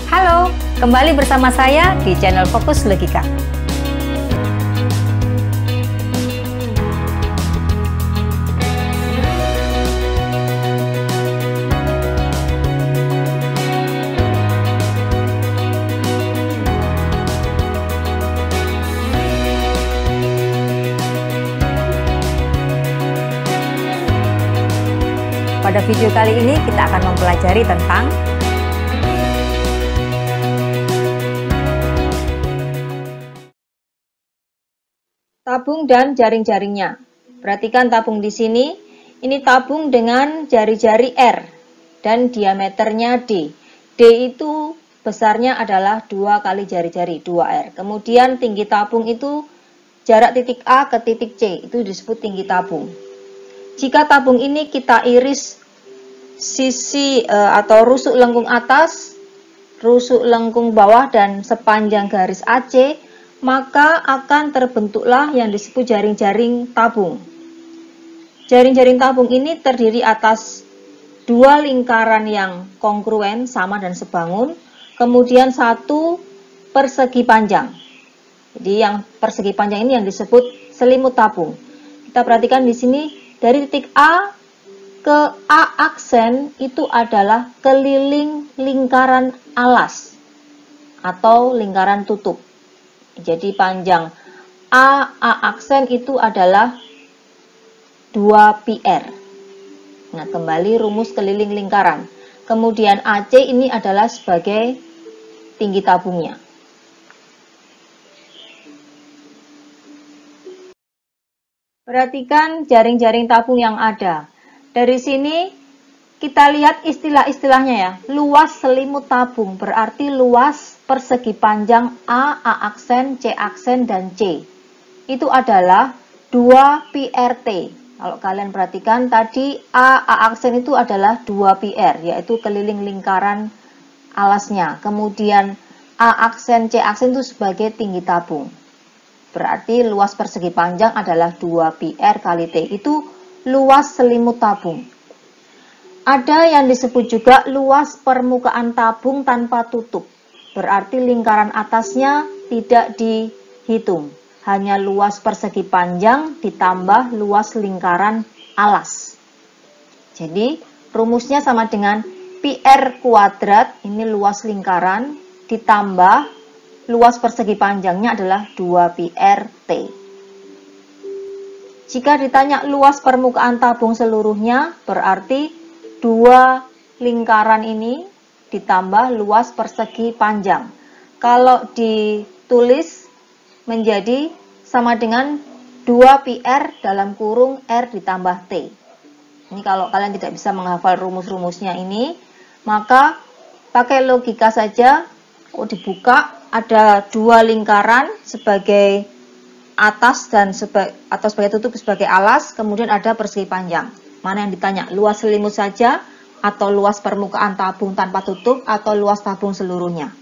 Halo, kembali bersama saya di channel Fokus Logika. Pada video kali ini kita akan mempelajari tentang tabung dan jaring-jaringnya. Perhatikan tabung di sini. Ini tabung dengan jari-jari R dan diameternya D. D itu besarnya adalah 2 kali jari-jari 2R. Kemudian tinggi tabung itu jarak titik A ke titik C, itu disebut tinggi tabung. Jika tabung ini kita iris sisi atau rusuk lengkung atas, rusuk lengkung bawah dan sepanjang garis AC, maka akan terbentuklah yang disebut jaring-jaring tabung. Jaring-jaring tabung ini terdiri atas 2 lingkaran yang kongruen, sama dan sebangun, kemudian 1 persegi panjang. Jadi yang persegi panjang ini yang disebut selimut tabung. Kita perhatikan di sini. Dari titik A ke A aksen itu adalah keliling lingkaran alas atau lingkaran tutup. Jadi panjang A aksen itu adalah 2 PR. Nah, kembali rumus keliling lingkaran. Kemudian AC ini adalah sebagai tinggi tabungnya. Perhatikan jaring-jaring tabung yang ada. Dari sini kita lihat istilah-istilahnya ya. Luas selimut tabung berarti luas persegi panjang A aksen, C aksen, dan C. Itu adalah 2 PRT. Kalau kalian perhatikan tadi A aksen itu adalah 2 PR, yaitu keliling lingkaran alasnya. Kemudian A aksen, C aksen itu sebagai tinggi tabung. Berarti luas persegi panjang adalah 2 PR kali T. Itu luas selimut tabung. Ada yang disebut juga luas permukaan tabung tanpa tutup. Berarti lingkaran atasnya tidak dihitung. Hanya luas persegi panjang ditambah luas lingkaran alas. Jadi rumusnya sama dengan PR kuadrat, ini luas lingkaran, ditambah luas persegi panjangnya adalah 2 PRT. Jika ditanya luas permukaan tabung seluruhnya, berarti 2 lingkaran ini ditambah luas persegi panjang. Kalau ditulis menjadi sama dengan 2 PR dalam kurung R ditambah T. Ini kalau kalian tidak bisa menghafal rumus-rumusnya ini, maka pakai logika saja. Dibuka, ada 2 lingkaran sebagai atas dan atau sebagai tutup sebagai alas, kemudian ada persegi panjang. Mana yang ditanya? Luas selimut saja atau luas permukaan tabung tanpa tutup atau luas tabung seluruhnya?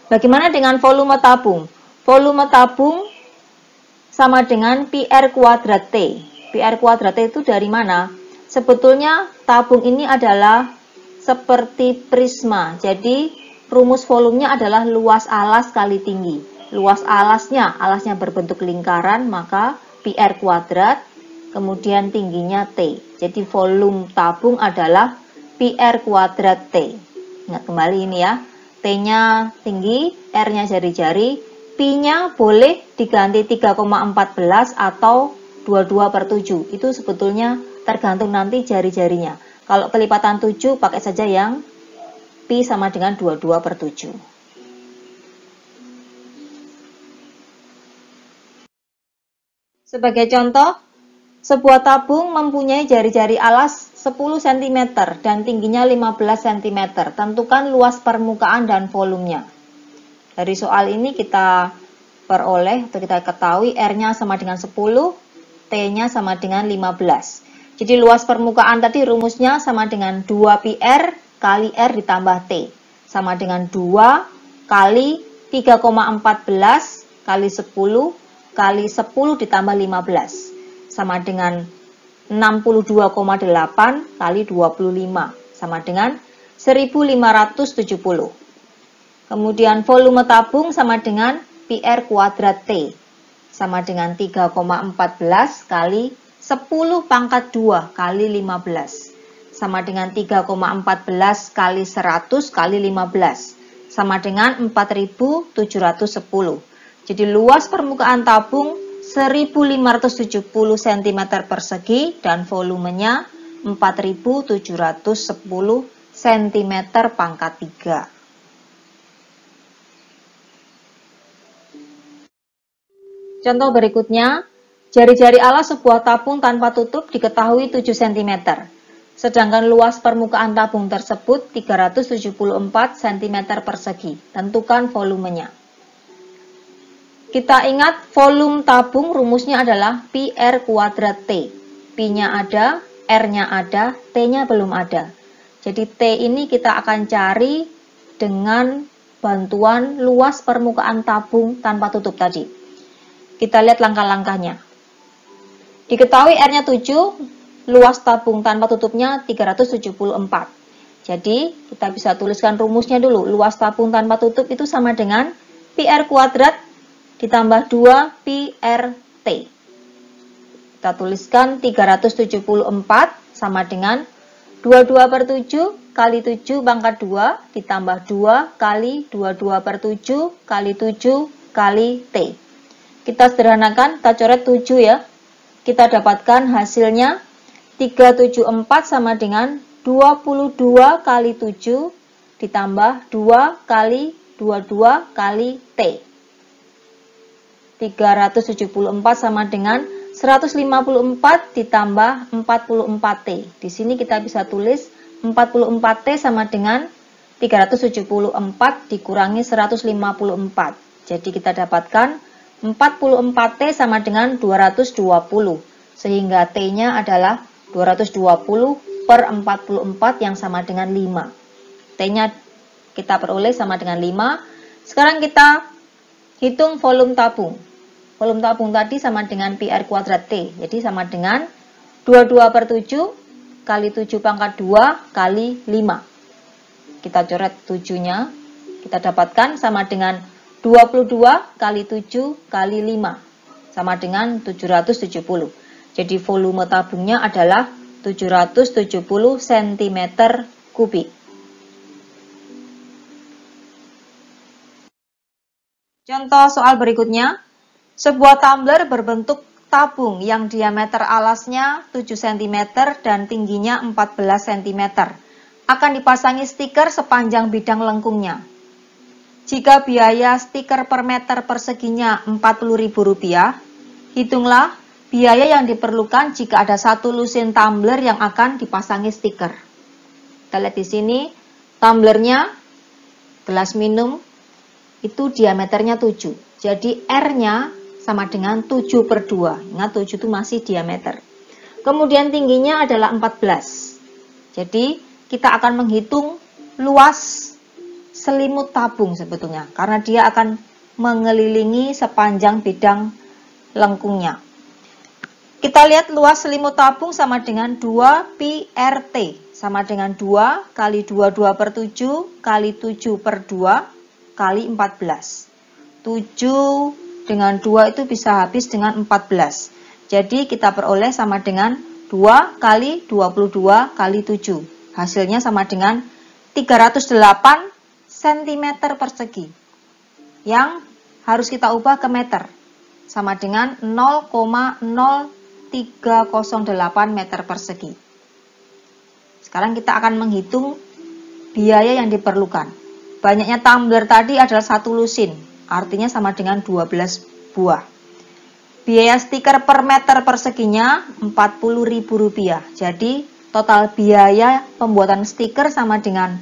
Bagaimana dengan volume tabung? Volume tabung sama dengan PR kuadrat T. PR kuadrat T itu dari mana? Sebetulnya tabung ini adalah seperti prisma. Jadi rumus volumenya adalah luas alas kali tinggi. Luas alasnya berbentuk lingkaran, maka PR kuadrat, kemudian tingginya T. Jadi volume tabung adalah PR kuadrat T. Ingat kembali ini ya. T-nya tinggi, R-nya jari-jari, Pi-nya boleh diganti 3,14 atau 22/7. Itu sebetulnya tergantung nanti jari-jarinya. Kalau kelipatan 7 pakai saja yang Pi sama dengan 22/7. Sebagai contoh, sebuah tabung mempunyai jari-jari alas 10 cm dan tingginya 15 cm. Tentukan luas permukaan dan volumenya. Dari soal ini kita peroleh atau kita ketahui R-nya sama dengan 10, T-nya sama dengan 15. Jadi luas permukaan tadi rumusnya sama dengan 2 PR kali R ditambah T, sama dengan 2 kali 3,14 kali 10 kali 10 ditambah 15, sama dengan 62,8 kali 25, sama dengan 1570. Kemudian volume tabung sama dengan PR kuadrat T, sama dengan 3,14 kali 10 pangkat 2 kali 15, sama dengan 3,14 kali 100 kali 15, sama dengan 4710. Jadi luas permukaan tabung 1570 cm persegi dan volumenya 4710 cm pangkat 3. Contoh berikutnya, jari-jari alas sebuah tabung tanpa tutup diketahui 7 cm, sedangkan luas permukaan tabung tersebut 374 cm persegi. Tentukan volumenya. Kita ingat volume tabung rumusnya adalah PR kuadrat T. P-nya ada, R-nya ada, T-nya belum ada. Jadi T ini kita akan cari dengan bantuan luas permukaan tabung tanpa tutup tadi. Kita lihat langkah-langkahnya. Diketahui R-nya 7, luas tabung tanpa tutupnya 374. Jadi kita bisa tuliskan rumusnya dulu. Luas tabung tanpa tutup itu sama dengan PR kuadrat ditambah 2 PRT. Kita tuliskan 374 sama dengan 22/7 kali 7 pangkat 2 ditambah 2 kali 22/7 kali 7 kali T. Kita sederhanakan, kita coret 7 ya. Kita dapatkan hasilnya 374 sama dengan 22 kali 7 ditambah 2 kali 22 kali T. 374 sama dengan 154 ditambah 44T. Di sini kita bisa tulis 44T sama dengan 374 dikurangi 154. Jadi kita dapatkan 44T sama dengan 220. Sehingga T-nya adalah 220 per 44 yang sama dengan 5. T-nya kita peroleh sama dengan 5. Sekarang kita hitung volume tabung. Volume tabung tadi sama dengan PR kuadrat T. Jadi sama dengan 22/7 kali 7 pangkat 2 kali 5. Kita coret 7-nya. Kita dapatkan sama dengan 22 kali 7 kali 5. Sama dengan 770. Jadi volume tabungnya adalah 770 cm kubik. Contoh soal berikutnya. Sebuah tumbler berbentuk tabung yang diameter alasnya 7 cm dan tingginya 14 cm. Akan dipasangi stiker sepanjang bidang lengkungnya. Jika biaya stiker per meter perseginya Rp40.000, hitunglah biaya yang diperlukan jika ada satu lusin tumbler yang akan dipasangi stiker. Kita lihat di sini, tumblernya, gelas minum, itu diameternya 7. Jadi R-nya sama dengan 7/2. Ingat 7 itu masih diameter. Kemudian tingginya adalah 14. Jadi kita akan menghitung luas selimut tabung sebetulnya. Karena dia akan mengelilingi sepanjang bidang lengkungnya. Kita lihat luas selimut tabung sama dengan 2 PRT. Sama dengan 2 kali 22/7 kali 7/2 kali 14. 7 dengan 2 itu bisa habis dengan 14. Jadi kita peroleh sama dengan 2 kali 22 kali 7. Hasilnya sama dengan 308 cm persegi. Yang harus kita ubah ke meter. Sama dengan 0,0308 meter persegi. Sekarang kita akan menghitung biaya yang diperlukan. Banyaknya tumbler tadi adalah 1 lusin. Artinya sama dengan 12 buah. Biaya stiker per meter perseginya Rp40.000. Jadi total biaya pembuatan stiker sama dengan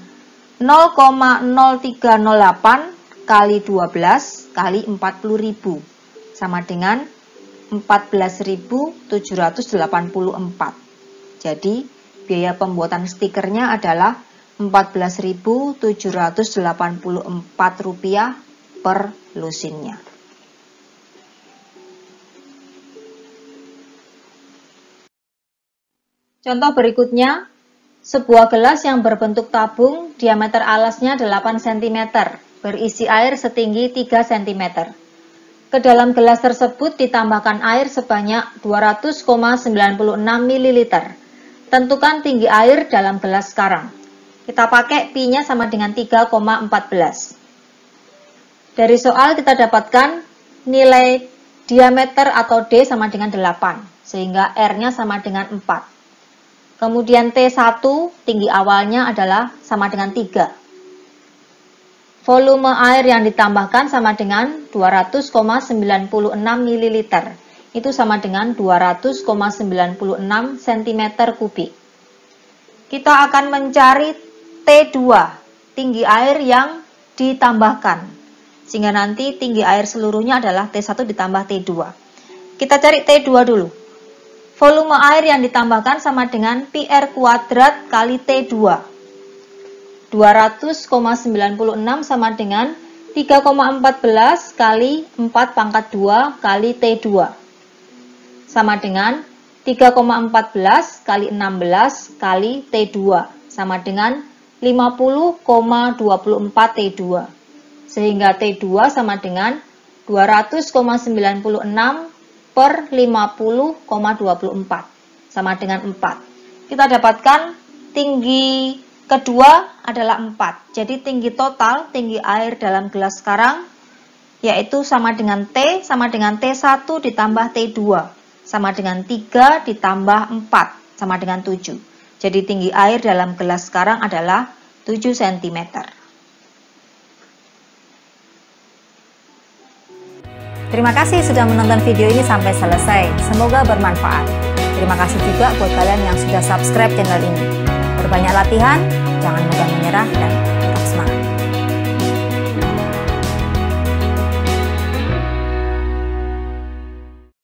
0,0308 kali 12 kali 40.000. Sama dengan 14.784. Jadi biaya pembuatan stikernya adalah Rp14.784 per lusinnya. Contoh berikutnya, Sebuah gelas yang berbentuk tabung, diameter alasnya 8 cm, berisi air setinggi 3 cm. Ke dalam gelas tersebut ditambahkan air sebanyak 200,96 ml. Tentukan tinggi air dalam gelas sekarang. Kita pakai pi-nya sama dengan 3,14. Dari soal kita dapatkan nilai diameter atau D sama dengan 8, sehingga R-nya sama dengan 4. Kemudian T1, tinggi awalnya adalah sama dengan 3. Volume air yang ditambahkan sama dengan 200,96 ml. Itu sama dengan 200,96 cm3. Kita akan mencari T2, tinggi air yang ditambahkan. Sehingga nanti tinggi air seluruhnya adalah T1 ditambah T2. Kita cari T2 dulu. Volume air yang ditambahkan sama dengan PR kuadrat kali T2. 200,96 sama dengan 3,14 kali 4 pangkat 2 kali T2. Sama dengan 3,14 kali 16 kali T2. Sama dengan 50,24 T2. Sehingga T2 sama dengan 200,96 per 50,24 sama dengan 4. Kita dapatkan tinggi kedua adalah 4. Jadi tinggi total, tinggi air dalam gelas sekarang yaitu sama dengan T sama dengan T1 ditambah T2 sama dengan 3 ditambah 4 sama dengan 7. Jadi tinggi air dalam gelas sekarang adalah 7 cm. Terima kasih sudah menonton video ini sampai selesai. Semoga bermanfaat. Terima kasih juga buat kalian yang sudah subscribe channel ini. Berbanyak latihan, jangan mudah menyerah, dan